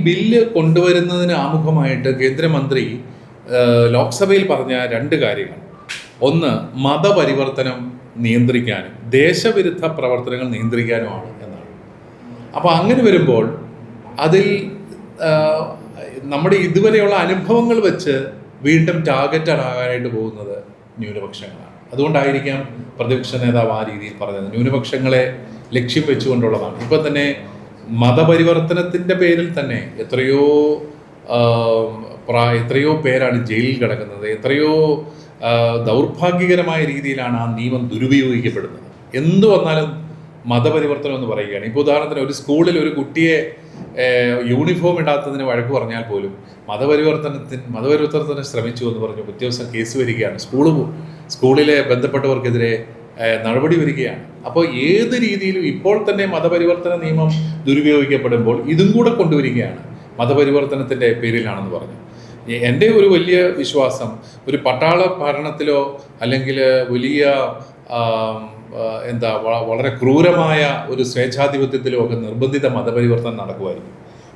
Bill കൊണ്ടുവരുന്നതിന് ആമുഖമായിട്ട് കേന്ദ്രമന്ത്രി ലോക്സഭയിൽ പറഞ്ഞ രണ്ട് കാര്യങ്ങൾ. ഒന്ന്, മതപരിവർത്തനം നിയന്ത്രിക്കാനും ദേശവിരുദ്ധ പ്രവർത്തനങ്ങൾ നിയന്ത്രിക്കാനുമാണ് എന്നാണ്. അപ്പോൾ അങ്ങനെ വരുമ്പോൾ അതിൽ നമ്മുടെ ഇതുവരെയുള്ള അനുഭവങ്ങൾ വെച്ച് വീണ്ടും ടാർഗറ്റഡ് ആകാനായിട്ട് പോകുന്നത് ന്യൂനപക്ഷങ്ങളാണ്. അതുകൊണ്ടായിരിക്കാം പ്രതിപക്ഷ നേതാവ് ആ രീതിയിൽ പറഞ്ഞത്. ന്യൂനപക്ഷങ്ങളെ ലക്ഷ്യം വെച്ചുകൊണ്ടുള്ളതാണ്. ഇപ്പം തന്നെ മതപരിവർത്തനത്തിൻ്റെ പേരിൽ തന്നെ എത്രയോ പേരാണ് ജയിലിൽ കിടക്കുന്നത്. എത്രയോ ദൗർഭാഗ്യകരമായ രീതിയിലാണ് ആ നിയമം ദുരുപയോഗിക്കപ്പെടുന്നത്. എന്തു വന്നാലും മതപരിവർത്തനം എന്ന് പറയുകയാണ്. ഇപ്പോൾ ഉദാഹരണത്തിന് ഒരു സ്കൂളിൽ ഒരു കുട്ടിയെ യൂണിഫോം ഇടാത്തതിന് വഴക്ക് പറഞ്ഞാൽ പോലും മതപരിവർത്തനത്തിന് ശ്രമിച്ചു എന്ന് പറഞ്ഞു പിറ്റേ ദിവസം കേസ് വരികയാണ്. സ്കൂളിലെ ബന്ധപ്പെട്ടവർക്കെതിരെ നടപടി വരികയാണ്. അപ്പോൾ ഏത് രീതിയിലും ഇപ്പോൾ തന്നെ മതപരിവർത്തന നിയമം ദുരുപയോഗിക്കപ്പെടുമ്പോൾ ഇതും കൂടെ കൊണ്ടുവരികയാണ്. മതപരിവർത്തനത്തിൻ്റെ പേരിലാണെന്ന് പറഞ്ഞു. എൻ്റെ ഒരു വലിയ വിശ്വാസം, ഒരു പട്ടാള ഭരണത്തിലോ അല്ലെങ്കിൽ വലിയ വളരെ ക്രൂരമായ ഒരു സ്വേച്ഛാധിപത്യത്തിലോ ഒക്കെ നിർബന്ധിത മതപരിവർത്തനം നടക്കുമായിരുന്നു.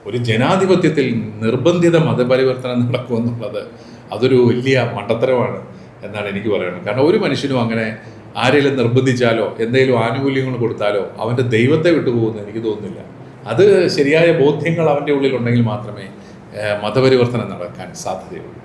ഒരു ജനാധിപത്യത്തിൽ നിർബന്ധിത മതപരിവർത്തനം നടക്കുമെന്നുള്ളത് അതൊരു വലിയ മണ്ടത്തരമാണ് എന്നാണ് എനിക്ക് പറയുന്നത്. കാരണം ഒരു മനുഷ്യനും അങ്ങനെ ആരെങ്കിലും നിർബന്ധിച്ചാലോ എന്തെങ്കിലും ആനുകൂല്യങ്ങൾ കൊടുത്താലോ അവൻ്റെ ദൈവത്തെ വിട്ടുപോകുമെന്ന് എനിക്ക് തോന്നുന്നില്ല. അത് ശരിയായ ബോധ്യങ്ങൾ അവൻ്റെ ഉള്ളിലുണ്ടെങ്കിൽ മാത്രമേ മതപരിവർത്തനം നടക്കാൻ സാധ്യതയുള്ളൂ.